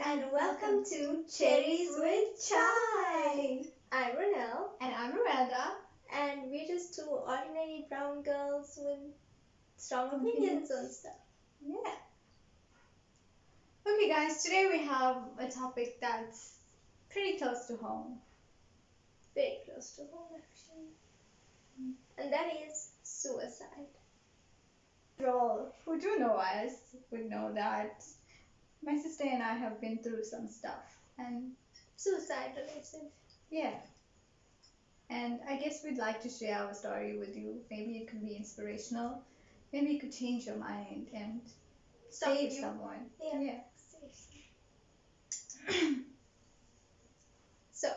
and welcome to Cherries with Chai. I'm Ronelle. And I'm Miranda. And we're just two ordinary brown girls with strong opinions on stuff. Yeah. Okay, guys, today we have a topic that's pretty close to home. Very close to home, actually. And that is suicide. All who do know us would know that my sister and I have been through some stuff. And suicide related. Yeah. And I guess we'd like to share our story with you. Maybe it could be inspirational. Maybe it could change your mind and save someone. Yeah. So,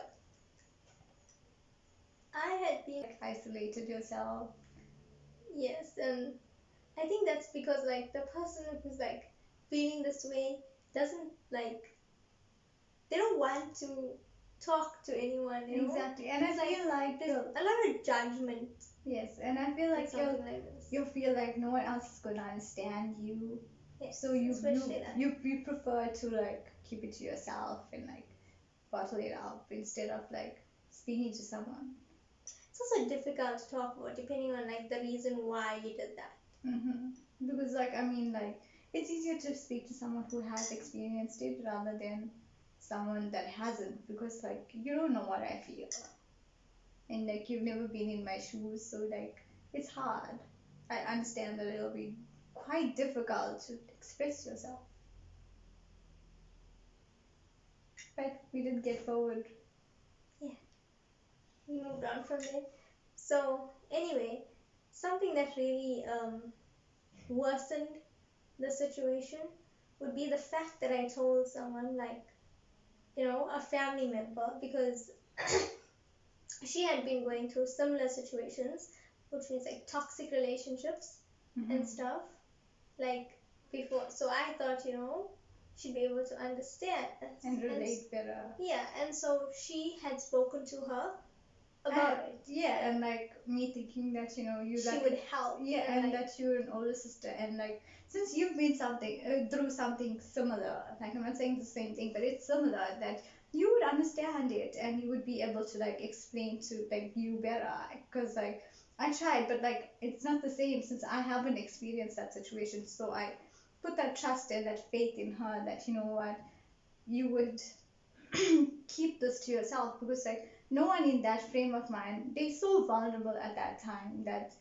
I had been isolated yourself. Yes, and I think that's because like the person who's like feeling this way doesn't like, they don't want to talk to anyone, you know? Exactly, and I feel like there's a lot of judgment. Yes, and I feel like this. you feel like no one else is gonna understand you. Yes, so you prefer to like keep it to yourself and like bottle it up instead of like speaking to someone. It's also difficult to talk about depending on like the reason why you did that. Because like I mean like it's easier to speak to someone who has experienced it rather than someone that hasn't, because like you don't know what I feel and like you've never been in my shoes, so like it's hard. I understand that it'll be quite difficult to express yourself, but we did get forward. Yeah, we moved on from it. So anyway, something that really worsened the situation would be the fact that I told someone, like, you know, a family member, because she had been going through similar situations, which means like toxic relationships and stuff, like before. So I thought, you know, she'd be able to understand and relate better. Yeah, and so she had spoken to her about it. Yeah, and like me thinking that, you know, she would help. Yeah, and like, that you're an older sister, and like since you've been through something similar, like I'm not saying the same thing, but it's similar, that you would understand it and you would be able to like explain to like you better, because like I tried, but like it's not the same since I haven't experienced that situation. So I put that trust and that faith in her that, you know what, you would keep this to yourself, because like no one in that frame of mind, they're so vulnerable at that time that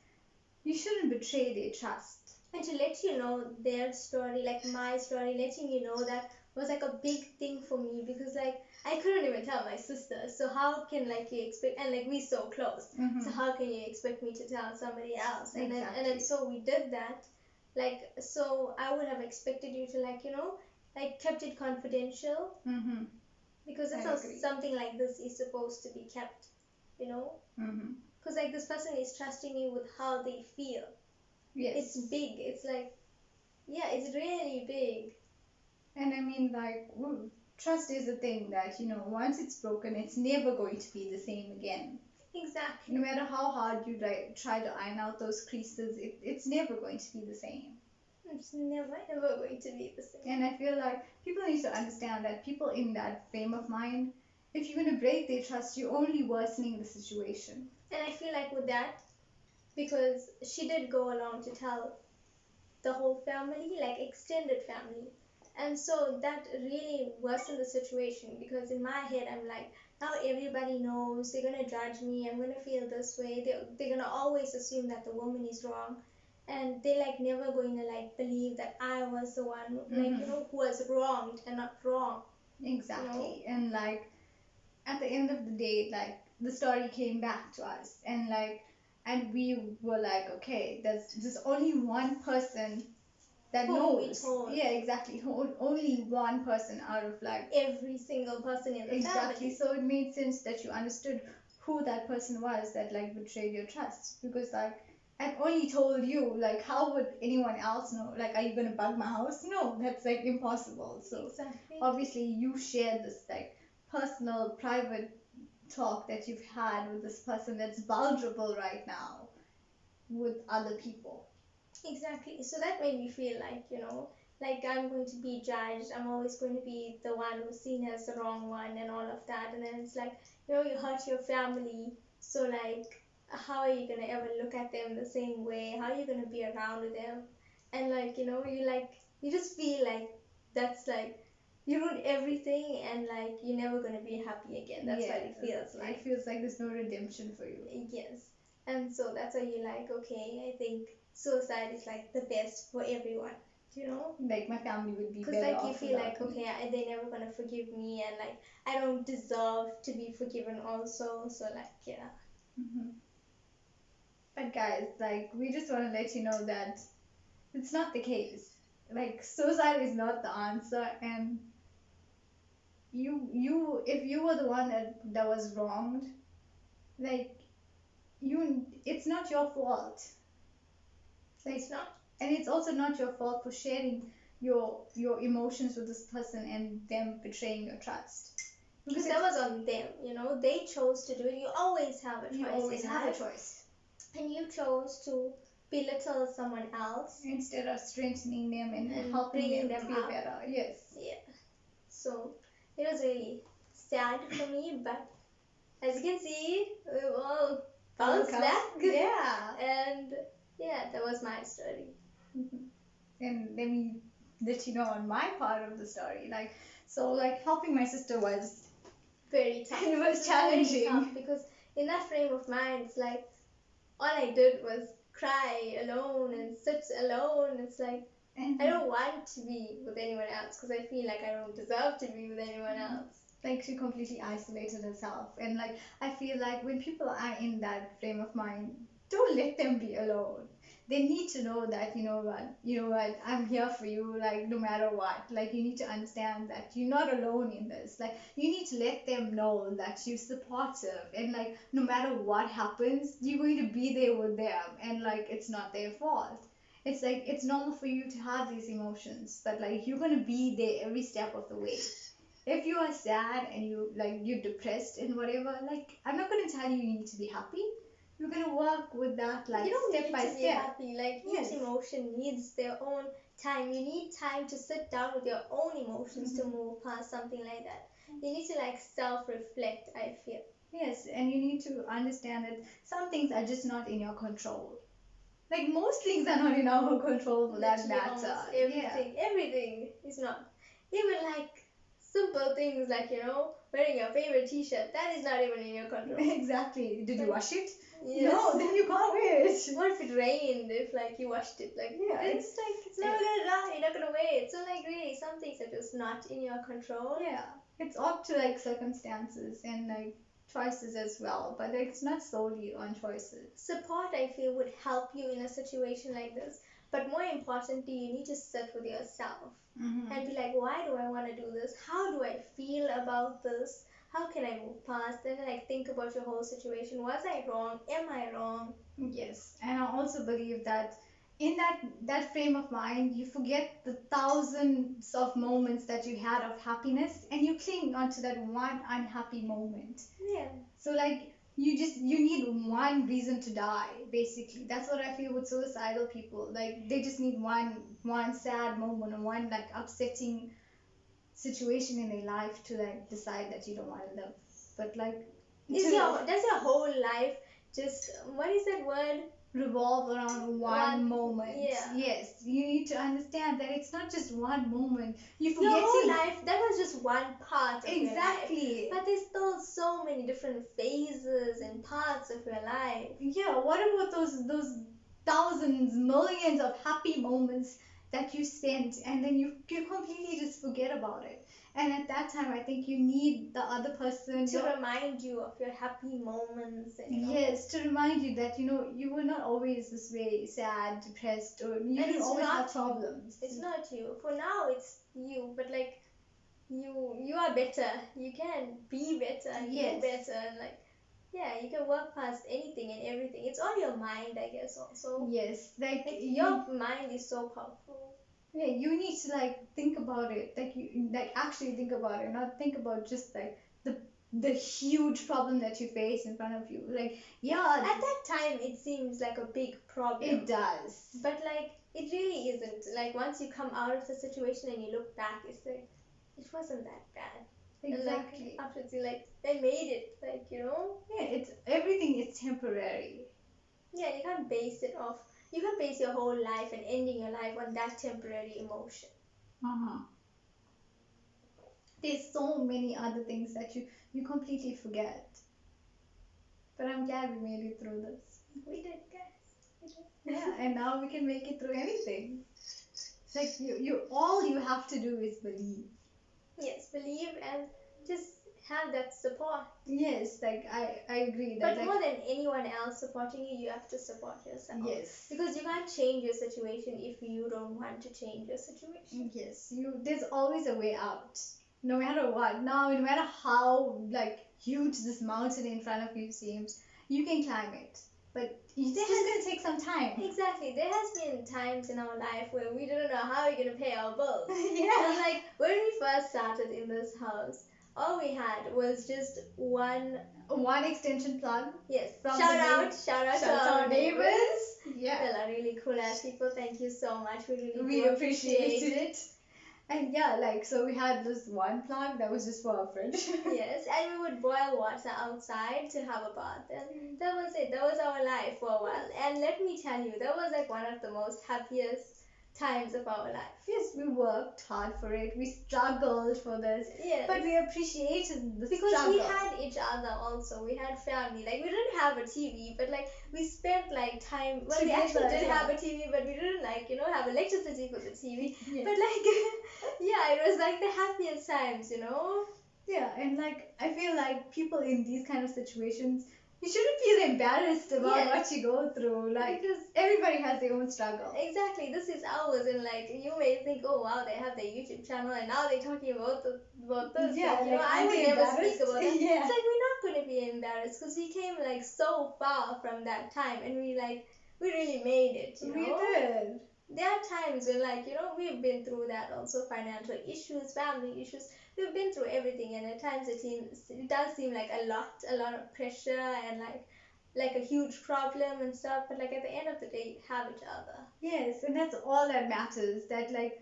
you shouldn't betray their trust. And to let you know their story, like my story, letting you know that was like a big thing for me, because like I couldn't even tell my sister. So how can like you expect, and like we're so close. So how can you expect me to tell somebody else? And then so we did that. Like, so I would have expected you to like, you know, like kept it confidential. Because that's how something like this is supposed to be kept, you know? Because like this person is trusting you with how they feel. Yes. It's big. It's like, yeah, it's really big. And I mean, like, trust is a thing that, you know, once it's broken, it's never going to be the same again. Exactly. No matter how hard you like try to iron out those creases, it's never going to be the same. It's never ever going to be the same. And I feel like people need to understand that people in that frame of mind, if you're going to break their trust, you're only worsening the situation. And I feel like with that, because she did go along to tell the whole family, like extended family. And so that really worsened the situation, because in my head I'm like, now everybody knows, they're going to judge me, I'm going to feel this way, they're going to always assume that the woman is wrong, and they're like never going to like believe that I was the one, like, you know, who was wronged and not wrong. Exactly. You know? And like at the end of the day, like the story came back to us, and like, and we were like, okay, there's only one person that knows. Yeah, exactly. Only one person out of like every single person in the family. So it made sense that you understood who that person was that like betrayed your trust, because like I only told you, like how would anyone else know? Like, are you gonna bug my house? No, that's like impossible. So obviously you share this like personal, private talk that you've had with this person that's vulnerable right now with other people. Exactly. So that made me feel like, you know, like I'm going to be judged. I'm always going to be the one who's seen as the wrong one and all of that. And then it's like, you hurt your family. So like, how are you gonna ever look at them the same way? How are you gonna be around with them? And like, you just feel like that's like you ruined everything and like you're never gonna be happy again. That's what it feels like. It feels like there's no redemption for you. Yes. And so that's why you're like, okay, I think suicide is like the best for everyone, you know? Like my family would be Because better like you off feel like, without me. okay, they're never gonna forgive me, and like I don't deserve to be forgiven also. So like, yeah. Hmm. But guys, like we just want to let you know that it's not the case. Like suicide is not the answer, and if you were the one that was wronged, like it's not your fault. Like, It's not. and it's also not your fault for sharing your emotions with this person and them betraying your trust. Because that was on them, they chose to do it. You always have a choice. You always in have a life. choice. And you chose to belittle someone else Instead of strengthening them and and helping bringing them them feel up. better. Yes. Yeah. So it was really sad for me, but as you can see, we all bounced back. Yeah. And yeah, that was my story. Mhm. And let me let you know on my part of the story. Like helping my sister was Very tough. it was Very challenging. tough because in that frame of mind, it's like all I did was cry alone and sit alone. It's like I don't want to be with anyone else because I feel like I don't deserve to be with anyone else. Like she completely isolated herself, and like I feel like when people are in that frame of mind, don't let them be alone. They need to know that you know what, I'm here for you, like no matter what. Like you need to understand that you're not alone in this. Like you need to let them know that you're supportive, and like no matter what happens, you're going to be there with them, and like it's not their fault. It's like it's normal for you to have these emotions, but like you're gonna be there every step of the way. If you are sad and you're depressed and whatever, like I'm not gonna tell you you need to be happy. We're gonna work with that like You don't step need by to be step. happy. Like Yes. each emotion needs their own time. You need time to sit down with your own emotions to move past something like that. You need to like self-reflect, I feel. Yes, and you need to understand that some things are just not in your control. Like most things are not in our control for that Literally matter. almost Yeah. everything is not. Even like simple things like, wearing your favorite t-shirt, that is not even in your control. Exactly. Did you Like, wash it? yes. No, then you can't wear it. What if it rained, if like you washed it? Like, Yeah, it's like it's never gonna dry, you're not gonna wear it. So like really some things are just not in your control. Yeah, it's up to like circumstances and like choices as well, but like, it's not solely on choices. Support, I feel, would help you in a situation like this. But more importantly, you need to sit with yourself and be like, why do I want to do this? How do I feel about this? How can I move past? Then like think about your whole situation. Was I wrong? Am I wrong? Yes, and I also believe that in that frame of mind, you forget the thousands of moments that you had of happiness, and you cling onto that one unhappy moment. Yeah. So like you need one reason to die, basically. That's what I feel with suicidal people. Like they just need one sad moment or one like upsetting situation in their life to like decide that you don't want to live. But like Does your whole life just what is that word? revolve around one moment. Yeah. Yes, you need to understand that it's not just one moment. Your whole life, that was just one part of your life. Exactly. But there's still so many different phases and parts of your life. Yeah, what about those thousands, millions of happy moments that you spent, and then you completely just forget about it. And at that time, I think you need the other person To remind you of your happy moments. And, yes, to remind you that you were not always this way, sad, depressed, or you didn't always have problems. It's not you. For now, it's you. But like you are better. You can be better. You get better. And like yeah, you can work past anything and everything. It's on your mind, I guess. Also. Yes, like your mind is so powerful. Yeah, you need to like think about it, like you like actually think about it, not think about just like the huge problem that you face in front of you. Like yeah, at that time it seems like a big problem. It does. But like it really isn't. Like once you come out of the situation and you look back, it's like it wasn't that bad. Exactly. And like afterwards, you like I made it. Like Yeah, it's everything is temporary. yeah, you can't base it off. You can't base your whole life and ending your life on that temporary emotion. Uh-huh. There's so many other things that you completely forget. But I'm glad we made it through this. We did, guys. We did. Yeah, and now we can make it through anything. It's like you all you have to do is believe. Yes, believe and just have that support. Yes, like I agree that But like more than anyone else supporting you, you have to support yourself. yes. Because you can't change your situation if you don't want to change your situation. Yes, there's always a way out. No matter what. Now, no matter how like huge this mountain in front of you seems, you can climb it. But it's just gonna take some time. Exactly. There has been times in our life where we didn't know how we're gonna pay our bills. Yeah. And like when we first started in this house, all we had was just one extension plug. Yes. From Shout out to our neighbors. Yeah. They are really cool ass people. Thank you so much. We really We do appreciate it. And yeah, like so we had this one plug that was just for our fridge. Yes, and we would boil water outside to have a bath, and that was it. That was our life for a while. And let me tell you, that was like one of the most happiest times of our life. Yes, we worked hard for it. We struggled for this. Yes. But we appreciated the because struggle. we had each other also. We had family. Like we didn't have a TV, but like we spent like time. Well, we actually did have a TV, but we didn't like have electricity for the TV. Yeah. But like, yeah, it was like the happiest times, Yeah, and like I feel like people in these kind of situations, you shouldn't feel embarrassed about Yes. what you go through. Like Because everybody has their own struggle. exactly, this is ours, and like you may think, oh wow, they have their YouTube channel, and now they're talking about this. Yeah, like, I aren't would they never embarrassed? speak about that. Yeah. It's like we're not gonna be embarrassed because we came like so far from that time, and we really made it. We did. There are times when we've been through that also, financial issues, family issues. We've been through everything, and at times it does seem like a lot of pressure and like a huge problem and stuff, but like at the end of the day you have each other. Yes, and that's all that matters. That like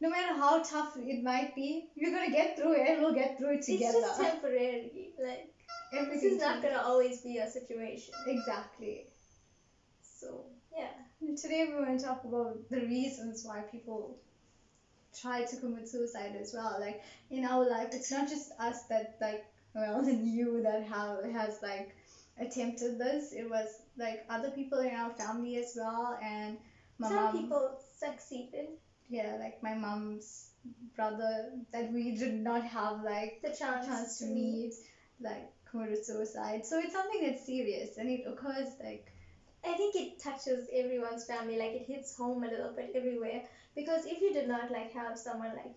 no matter how tough it might be, you're gonna get through it and we'll get through it together. It's just temporary. Like Everything this is not gonna always be a situation. Exactly. So yeah. And today we want to talk about the reasons why people try to commit suicide as well. Like in our life, it's not just us that and you that has like attempted this. It was like other people in our family as well, and some people succeeded. Yeah, like my mom's brother that we did not have like the chance to meet, like committed suicide. So it's something that's serious, and it occurs like. I think it touches everyone's family, like it hits home a little bit everywhere. Because if you did not have someone like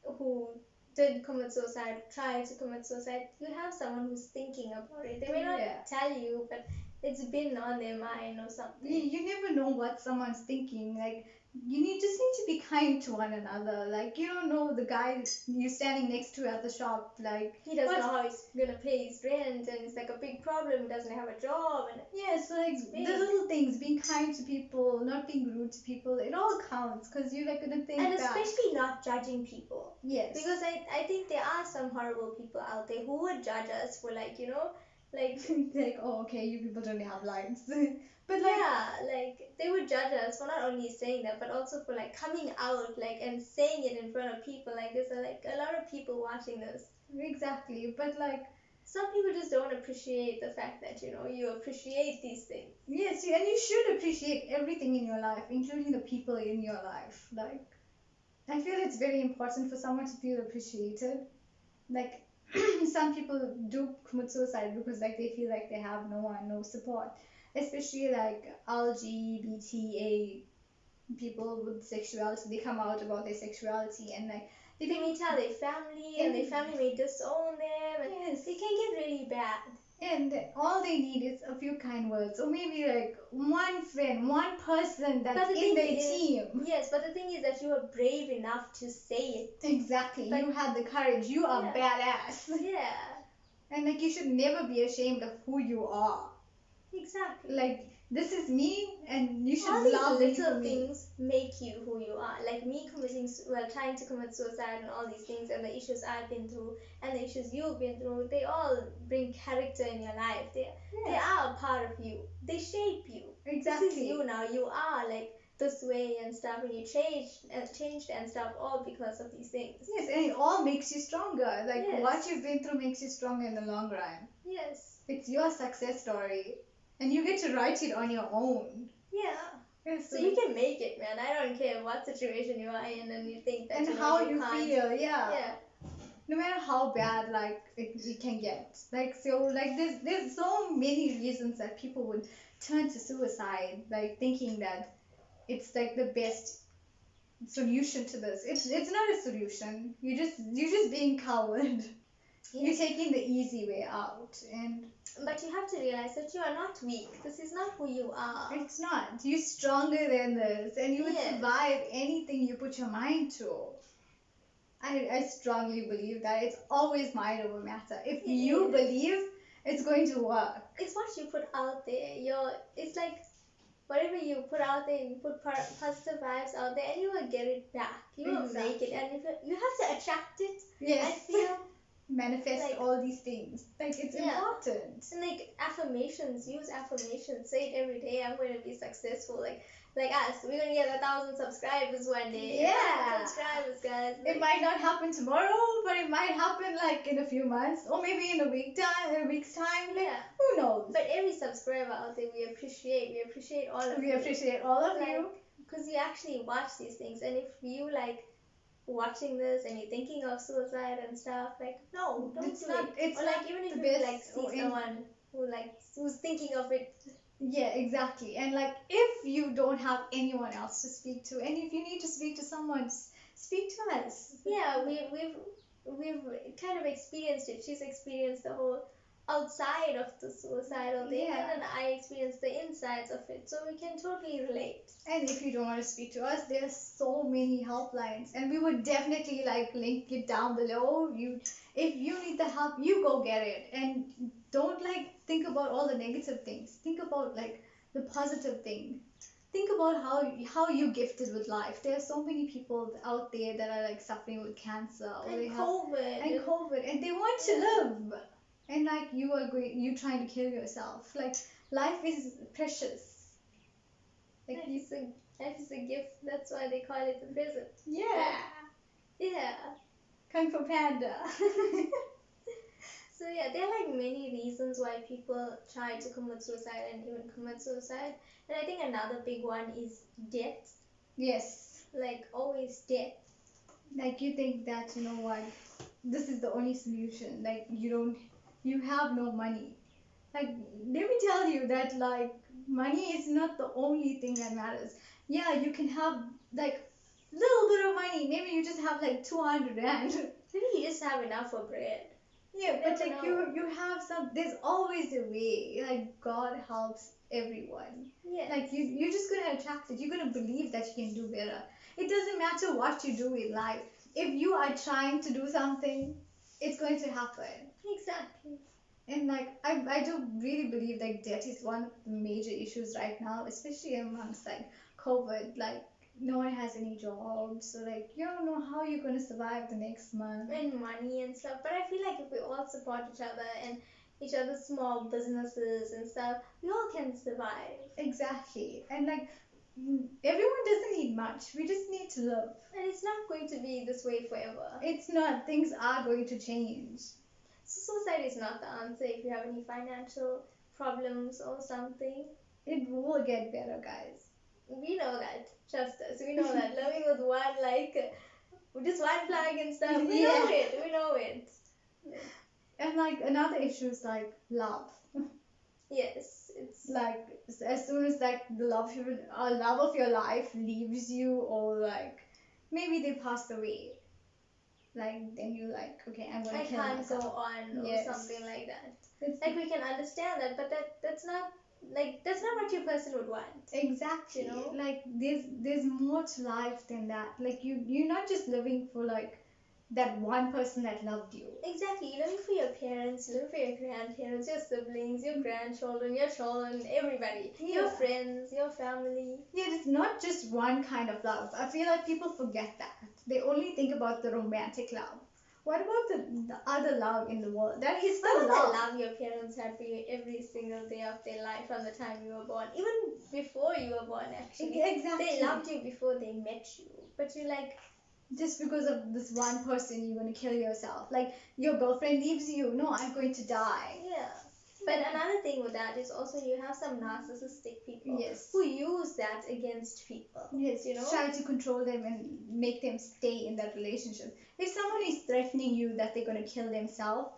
who did commit suicide, try to commit suicide, you have someone who's thinking about it. They may not tell you, but it's been on their mind or something. You never know what someone's thinking. Like just need to be kind to one another. Like you don't know the guy you're standing next to at the shop. Like he doesn't know how he's gonna pay his rent, and it's like a big problem. He doesn't have a job, and so like the little things, being kind to people, not being rude to people, it all counts because you're like gonna think. And especially not judging people. Yes. Because I think there are some horrible people out there who would judge us for like oh okay, you people don't have lives. But they would judge us for not only saying that, but also for coming out and saying it in front of people. Like there's a lot of people watching this. Exactly, but some people just don't appreciate the fact that you appreciate these things. Yes, and you should appreciate everything in your life, including the people in your life. Like I feel it's very important for someone to feel appreciated. Like some people do commit suicide because they feel like they have no support, especially LGBTA people with sexuality. They come out about their sexuality and they may tell their family, and their family may disown them, and yes, they can get really bad. And all they need is a few kind words, or maybe one friend, one person that's in their team. Yes, but the thing is that you are brave enough to say it. Exactly, you had the courage. You are badass. Yeah. And you should never be ashamed of who you are. Exactly. this is me, and you should All these love me for little me. things make you who you are. Like me trying to commit suicide and all these things, and the issues I've been through, and the issues you've been through, they all bring character in your life. They Yes, are a part of you. They shape you. exactly. This is you now. You are like this way and stuff, and you changed and stuff, all because of these things. Yes, and it all makes you stronger. Like Yes. what you've been through makes you stronger in the long run. Yes. It's your success story, and you get to write it on your own. Yeah. Yes, So you can make it, man. I don't care what situation you are in, and you think that and you know, how you you can't. feel, yeah. Yeah. No matter how bad like it can get. Like so like there's so many reasons that people would turn to suicide, like thinking that it's like the best solution to this. It's not a solution. You're just being coward. You're taking the easy way out, and But you have to realize that you are not weak. This is not who you are. it's not. You're stronger than this, and you would Yes. survive anything you put your mind to. I strongly believe that it's always mind over matter. If It you is. believe, it's going to work. It's what you put out there. It's like whatever you put out there, you put positive vibes out there, and you will get it back. You will make it, and if you have to attract it. Yes. I feel Manifest like, all these things. Like it's important. And like affirmations, use affirmations. Say it every day. I'm going to be successful. Like us, we're gonna get 1,000 subscribers one day. Yeah. 1,000 subscribers, guys. It might not happen tomorrow, but it might happen like in a few months, or maybe in a week's time. Like, Yeah. who knows? But every subscriber out there, we appreciate. We appreciate all of you. We appreciate all of Like, you. Because you actually watch these things, and if you like watching this and you're thinking of suicide and stuff, like no, don't It's do not- it. it's or like not even if the you best like see or someone who's thinking of it. Yeah, exactly. And like if you don't have anyone else to speak to, and if you need to speak to someone, speak to us. Yeah, we've kind of experienced it. She's experienced the whole outside of the suicidal thing, Yeah. and then I experienced the insides of it, so we can totally relate. And if you don't want to speak to us, there's so many helplines, and we would definitely like link it down below. If you need the help, you go get it, and don't like think about all the negative things. Think about like the positive thing. Think about how you gifted with life. There are so many people out there that are like suffering with cancer or And they have COVID. and they want to live. And like you trying to kill yourself. Like life is precious. Like Life is a gift. That's why they call it the present. yeah. Yeah. Kung Fu Panda. So yeah, there are like many reasons why people try to commit suicide and even commit suicide. And I think another big one is death. Yes. Like always death. Like you think that you know what, this is the only solution. Like you have no money. Like let me tell you that like money is not the only thing that matters. Yeah, you can have like little bit of money. Maybe you just have like 200 rand. Maybe you just have enough for bread. Yeah, You but never like know. you have some. There's always a way. Like God helps everyone. Yes. Like you're just gonna attract it. You're gonna believe that you can do better. It doesn't matter what you do in life. If you are trying to do something, it's going to happen. Exactly. And like I do really believe like debt is one of the major issues right now, especially amongst like COVID. Like no one has any jobs, so like you don't know how you're gonna survive the next month. And money and stuff. But I feel like if we all support each other and each other's small businesses and stuff, we all can survive. Exactly. And like everyone doesn't need much. We just need to live. And it's not going to be this way forever. It's not. Things are going to change. So suicide is not the answer if you have any financial problems or something. It will get better, guys. We know that. Trust us. We know that. Living with one just one plug and stuff. We know it. We know it. And like another issue is like love. Yes, it's Like as soon as like the love of your life leaves you, or like maybe they passed away, like then you like okay, I'm gonna I kill can't myself. go on Yes. or something like that. It's Like we can understand that, but that's not what your person would want. exactly. You know? Like there's more to life than that. Like you're not just living for like that one person that loved you. Exactly. You're living for your parents, you're living for your grandparents, your siblings, your grandchildren, your children, everybody. Your Yeah. friends, your family. Yeah, it's not just one kind of love. I feel like people forget that. They only think about the romantic love. What about the other love in the world? That is What still about the love. love your parents had for you every single day of their life from the time you were born? Even before you were born, actually. Exactly. They loved you before they met you. But you like, Just because of this one person, you're going to kill yourself. Like, your girlfriend leaves you. No, I'm going to die. yeah. But another thing with that is also you have some narcissistic people Yes. who use that against people. Yes, You know? try to control them and make them stay in that relationship. If someone is threatening you that they're going to kill themselves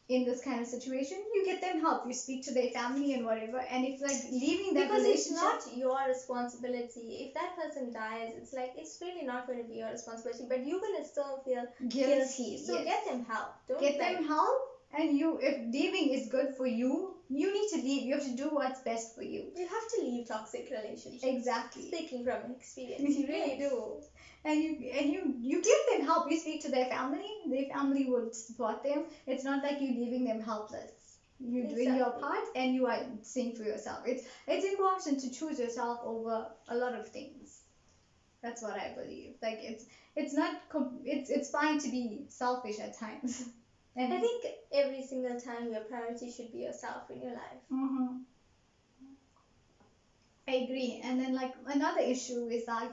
in this kind of situation, you get them help. You speak to their family and whatever. And if like leaving that Because it's relationship, not your responsibility. If that person dies, it's like it's really not going to be your responsibility. But you're gonna still feel guilty. So yes. get them help. Don't Get like, them help. And you, if leaving is good for you, you need to leave. You have to do what's best for you. you have to leave toxic relationships. Exactly. Speaking from experience, you really Yes. do. And you give them help. You speak to their family would support them. It's not like you leaving them helpless. You're doing your Exactly. part and you are seeing for yourself. It's important to choose yourself over a lot of things. That's what I believe. Like it's not it's fine to be selfish at times. And I think every single time your priority should be yourself in your life. Mhm. I agree. And then like another issue is like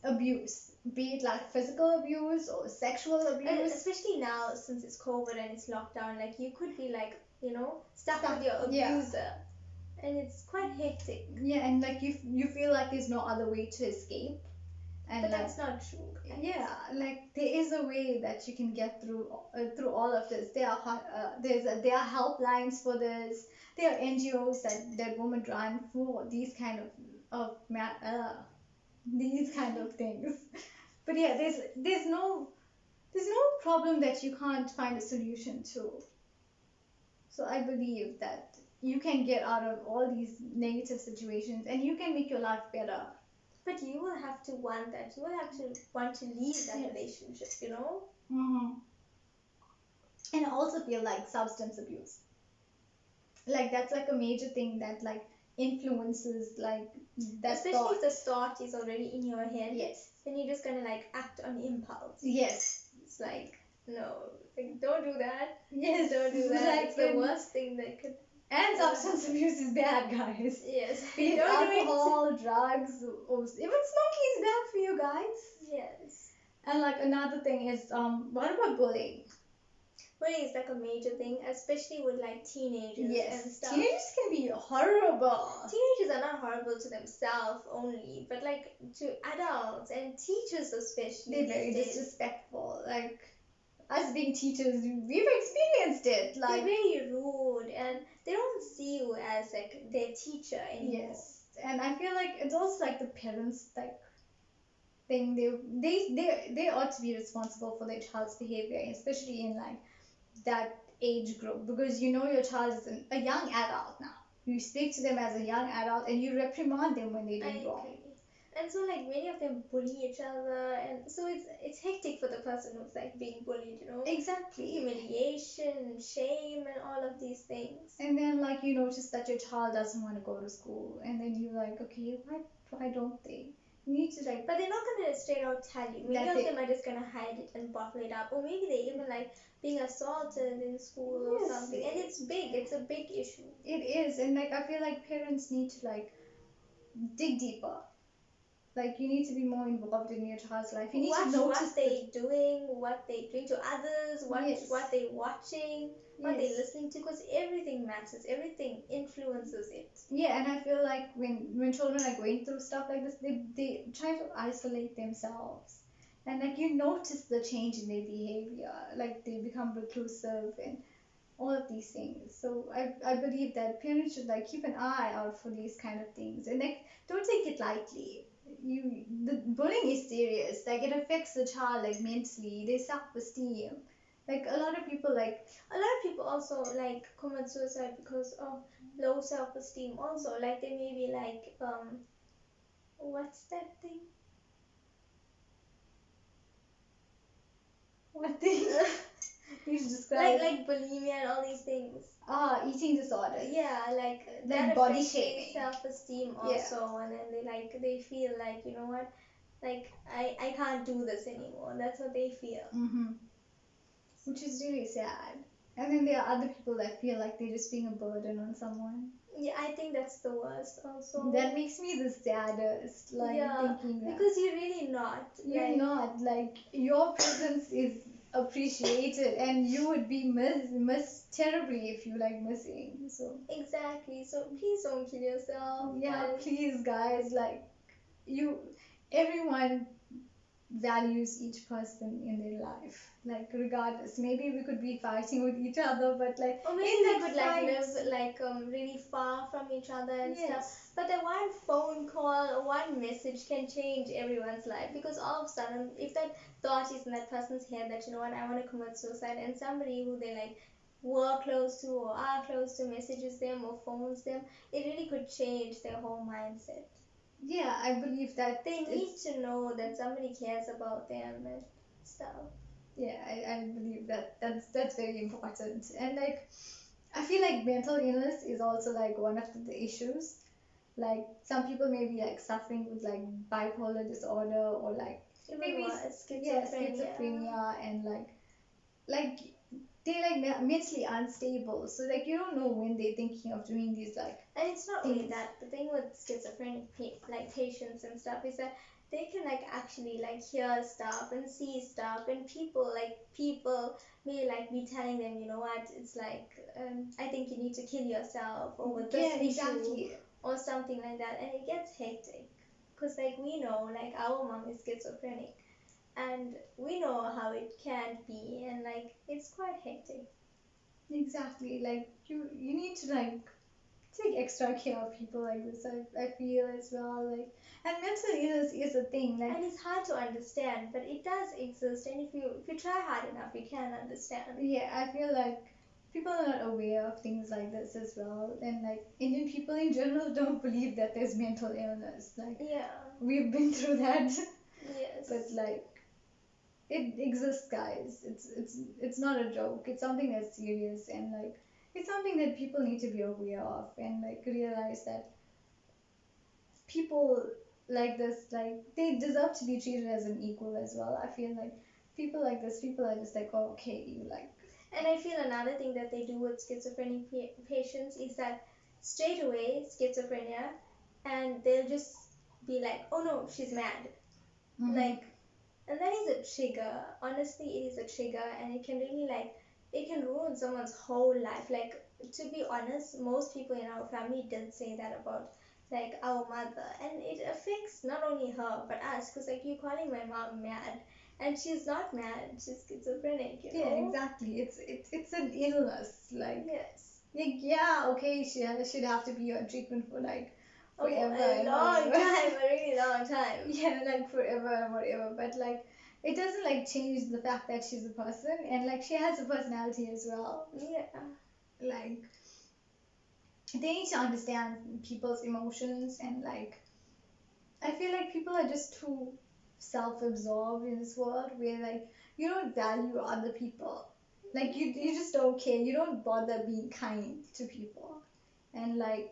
abuse, be it like physical abuse or sexual And abuse. especially now since it's COVID and it's lockdown, like you could be like, stuck Stuck, with your yeah. abuser. And it's quite hectic. Yeah, and like you feel like there's no other way to escape. And But like that's not true. yeah, like there is a way that you can get through all of this. There are helplines for this. There are NGOs that women run for these kind of things. But yeah, there's no problem that you can't find a solution to. So I believe that you can get out of all these negative situations and you can make your life better. But you will have to want that. You will have to want to leave that Yes. relationship, you know? Mm-hmm. And I also feel like substance abuse. Like that's like a major thing that like influences like that Especially thought. if the thought is already in your head. Yes. Then you're just gonna like act on impulse. Yes. It's like, no, like, don't do that. Yes. Don't do that. Like It's the worst thing that could. And substance abuse is bad, guys. Yes. Be it Don't do it. alcohol, drugs, or even smoking is bad for you guys. Yes. And like another thing is what about bullying? Bullying is like a major thing, especially with like teenagers and Yes, stuff. teenagers can be horrible. Teenagers are not horrible to themselves only, but like to adults and teachers especially. They're very these days. disrespectful. Like us being teachers, we've experienced it. They're Like very rude and they don't see you as like their teacher anymore. yes, and I feel like it's also like the parents like thing. They ought to be responsible for their child's behavior, especially in like that age group, because you know your child is a young adult now. You speak to them as a young adult and you reprimand them when they do I wrong. agree. And so like many of them bully each other, and so it's hectic for the person who's like being bullied, Exactly. Humiliation, shame, and all of these things. And then like you notice that your child doesn't want to go to school, and then you're like, okay, why don't they? You need to like. But they're not gonna straight out tell you. Many of them are just gonna hide it and bottle it up, or maybe they even like being assaulted in school or Yes. something. And it's big. It's a big issue. It is, and like I feel like parents need to like dig deeper. Like you need to be more involved in your child's life. You need Watch to notice what they doing, what they doing to others, Yes. what they watching, what they Yes. listening to, because everything matters. Everything influences it. Yeah, and I feel like when children are going through stuff like this, they try to isolate themselves, and like you notice the change in their behavior, like they become reclusive and all of these things. So I believe that parents should like keep an eye out for these kind of things and like don't take it lightly. The bullying is serious. Like it affects the child like mentally, their self-esteem. Like a lot of people like A lot of people also like commit suicide because of low self-esteem. Also, like they may be like what's that thing? What thing? You should describe. like bulimia and all these things. Eating disorders. Yeah, like Like that body affects their shaming. self-esteem Yeah. also, and then they feel like, you know what, like I can't do this anymore. That's what they feel. Which is really sad. And then there are other people that feel like they're just being a burden on someone. Yeah, I think that's the worst also. That makes me the saddest, like Yeah, thinking that. because you're really not. You're Like, not, like, your presence is appreciated and you would be missed terribly if you like missing. So, exactly. So please don't kill yourself. yeah, And please, guys, like, you, everyone values each person in their life, like regardless. Maybe we could be fighting with each other, but like or maybe in we that could like fight, live like really far from each other and stuff. yes, But that one phone call or one message can change everyone's life, because all of a sudden, if that thought is in that person's head that, you know what, I want to commit suicide, and somebody who they like were close to or are close to messages them or phones them, it really could change their whole mindset. yeah, I believe that They need it's, to know that somebody cares about them and stuff. yeah, I believe that that's very important. And like I feel like mental illness is also like one of the issues. Like some people may be like suffering with like bipolar disorder or like Even maybe worse, yeah, schizophrenia. schizophrenia, and like they're like mentally unstable. So like you don't know when they're thinking of doing these like And it's not only things. that. The thing with schizophrenic like patients and stuff is that they can like actually like hear stuff and see stuff, and people may like be telling them, you know what, it's like I think you need to kill yourself over this Yeah, issue exactly. or something like that, and it gets hectic. Cause like we know, like our mom is schizophrenic, and we know how it can be, and like it's quite hectic. Exactly. Like you need to like take extra care of people like this. I feel as well, like, and mental illness is a thing, like, And it's hard to understand, but it does exist, and if you try hard enough, you can understand. yeah, I feel like people are not aware of things like this as well, and like Indian people in general don't believe that there's mental illness. Like Yeah. we've been through that. Yes. But like it exists, guys. It's not a joke. It's something that's serious, and like it's something that people need to be aware of and like realize that people like this, like they deserve to be treated as an equal as well. I feel like people like this, people are just like, oh, okay, you like. And I feel another thing that they do with schizophrenic patients is that straight away schizophrenia, and they'll just be like, oh no, she's mad. Like, and that is a trigger. Honestly, it is a trigger, and it can really like it can ruin someone's whole life. Like, to be honest, most people in our family did say that about like our mother, and it affects not only her but us. Cause like you're calling my mom mad, and she's not mad. She's schizophrenic, you Yeah, know. exactly. It's an illness. Yes. Like yeah, okay, should have to be on treatment for like Oh, forever a and long whatever. time, a really long time. Yeah, like forever and whatever. But like it doesn't like change the fact that she's a person and like she has a personality as well. Yeah. Like they need to understand people's emotions, and like I feel like people are just too self-absorbed in this world where like you don't value other people. Like you just don't care. You don't bother being kind to people. And like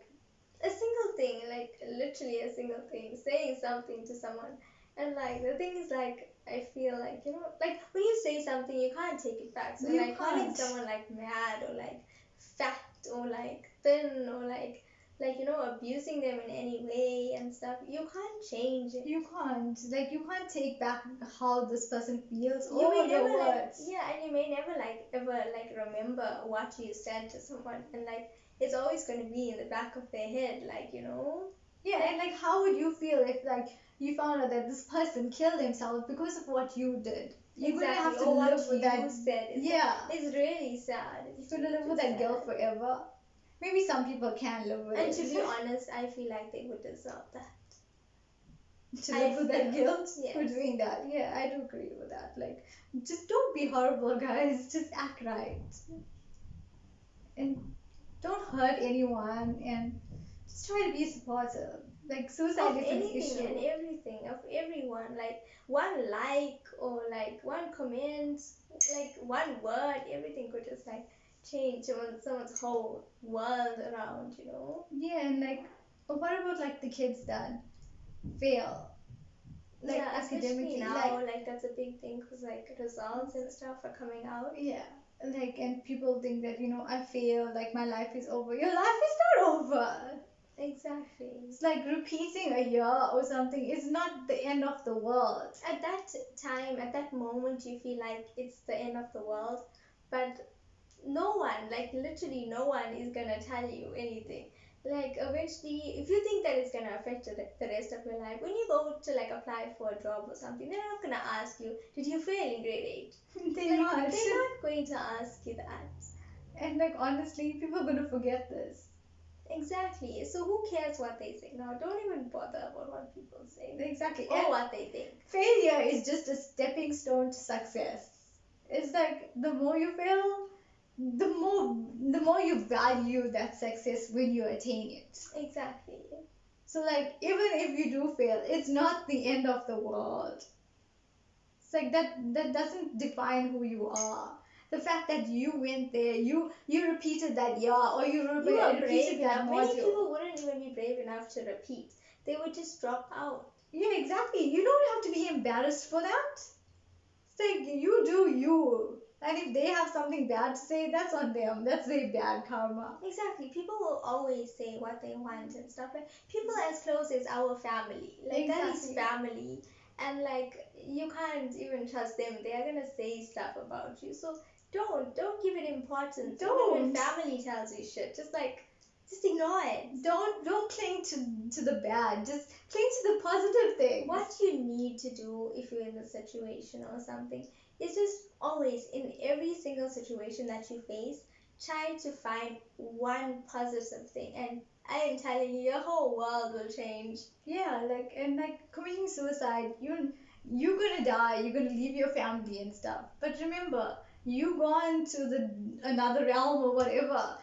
A single thing, like literally a single thing, saying something to someone. And like the thing is, like I feel like, you know, like when you say something you can't take it back. So you like calling can't. someone like mad or like fat or like thin or like you know, abusing them in any way and stuff, you can't change it. You can't. Like you can't take back how this person feels You may over the never like, words. yeah, and you may never like ever like remember what you said to someone, and like it's always going to be in the back of their head, like, you know. Yeah, and like how would you feel if like you found out that this person killed himself because of what you did? You're gonna have Exactly, to or what live with you that. said. Yeah, It's really sad. It's you're gonna live with really that guilt sad. forever. Maybe some people can live with And to be it. honest, I feel like they would deserve that. To I live with that feel, guilt for yes. doing that. Yeah, I do agree with that. Like, just don't be horrible, guys. Just act right. And don't hurt anyone. And just try to be supportive. Like, Of suicide is an anything and issue. everything, of everyone. Like one like or like one comment, like one word, everything could just like change someone's whole world around, you know? Yeah, and like, what about like the kids that fail, like Yeah, especially academically, now, like, like that's a big thing because like results and stuff are coming out. yeah, like, and people think that, I fail, like my life is over. Your life is not over. Exactly. It's like repeating a year or something. It's not the end of the world. At that time, at that moment, you feel like it's the end of the world, but no one, like literally no one is gonna tell you anything. Like eventually, if you think that it's gonna affect the rest of your life, when you go to like apply for a job or something, they're not gonna ask you, did you fail in grade 8? They're Like not. they're not going to ask you that. And like, honestly, people are gonna forget this. Exactly. So who cares what they say? Now, don't even bother about what people say Exactly. or And what they think. failure is just a stepping stone to success. It's like the more you fail, the more you value that success when you attain it. Exactly. So like, even if you do fail, it's not the end of the world. It's like that doesn't define who you are. The fact that you went there, you repeated that year, or you You are brave repeated that enough. Many module. people wouldn't even be brave enough to repeat. They would just drop out. Yeah, exactly. You don't have to be embarrassed for that. It's like, you do you. And if they have something bad to say, that's on them. That's their bad karma. Exactly. People will always say what they want and stuff. Like people as close as our family. Like that is Exactly. family. And like you can't even trust them. They are gonna say stuff about you. So don't give it importance. Even when Don't. family tells you shit, just ignore it. Don't cling to the bad. Just cling to the positive things. What you need to do if you're in a situation or something is just always in every single situation that you face, try to find one positive thing, and I am telling you, your whole world will change. Yeah, like, and like, committing suicide, you're gonna die. You're gonna leave your family and stuff. But remember, you gone to the another realm or whatever,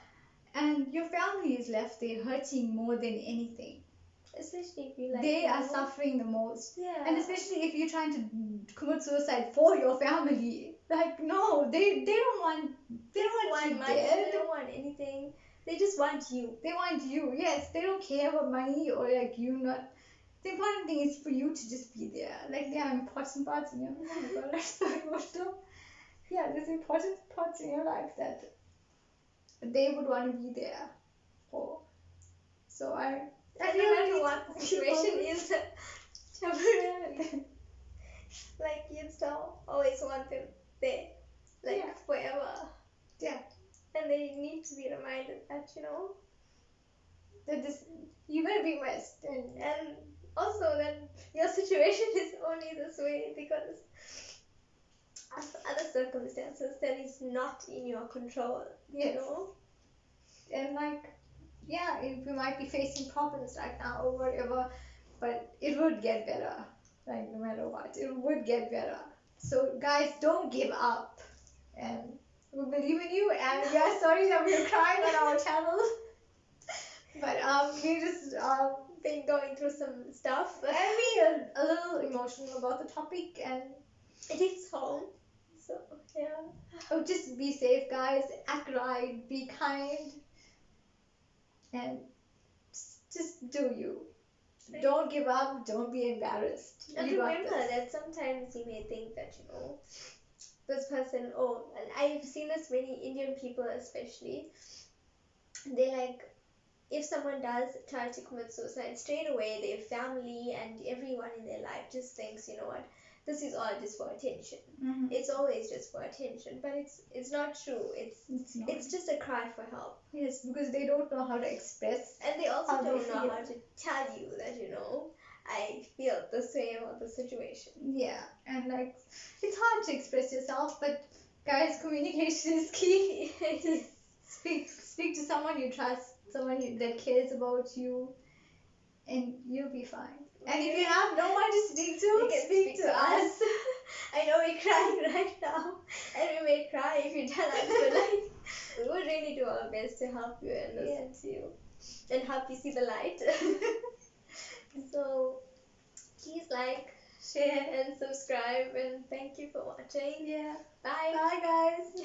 and your family is left there hurting more than anything. Especially if you like, They are suffering the most. Yeah. And especially if you're trying to commit suicide for your family. Like, no, they don't want you money, dead. they don't want anything. They just want you. They want you. Yes, they don't care about money or like you not. The important thing is for you to just be there. Like, there are important parts in your life. Oh my god, I'm so emotional. Yeah, there's important parts in your life that they would want to be there for. So I And no matter what the situation is, temporarily, like you still always want them there, like Yeah. forever. Yeah. And they need to be reminded that, That this, you're gonna be missed. and also that your situation is only this way because of other circumstances that is not in your control, Yes. you know? And like, yeah, we might be facing problems right now or whatever, but it would get better. Like, no matter what, it would get better. So guys, don't give up, and we believe in you. And we are sorry that we're crying on our channel, but we just Been going through some stuff. and we are a little emotional about the topic, and It is home. So, yeah. oh, just be safe, guys. Act right, be kind, and just do you. Don't give up. Don't be embarrassed. And You got remember this. that sometimes you may think that, this person, and I've seen this many Indian people especially, they like, if someone does try to commit suicide, straight away their family and everyone in their life just thinks, you know what, this is all just for attention. Mm-hmm. It's always just for attention, but it's not true. It's just a cry for help. Yes, because they don't know how to express. And they also How they don't know feel. how to tell you that, I feel this way about the situation. Yeah, and like, it's hard to express yourself, but guys, communication is key. Speak to someone you trust, someone that cares about you, and you'll be fine. And if you have no one to speak to, You can speak to us. I know we're crying right now, and we may cry if you tell us, but like, we would really do our best to help you and listen to you. and help you see the light. So please like, share, and subscribe. And thank you for watching. Yeah. Bye. Bye, guys.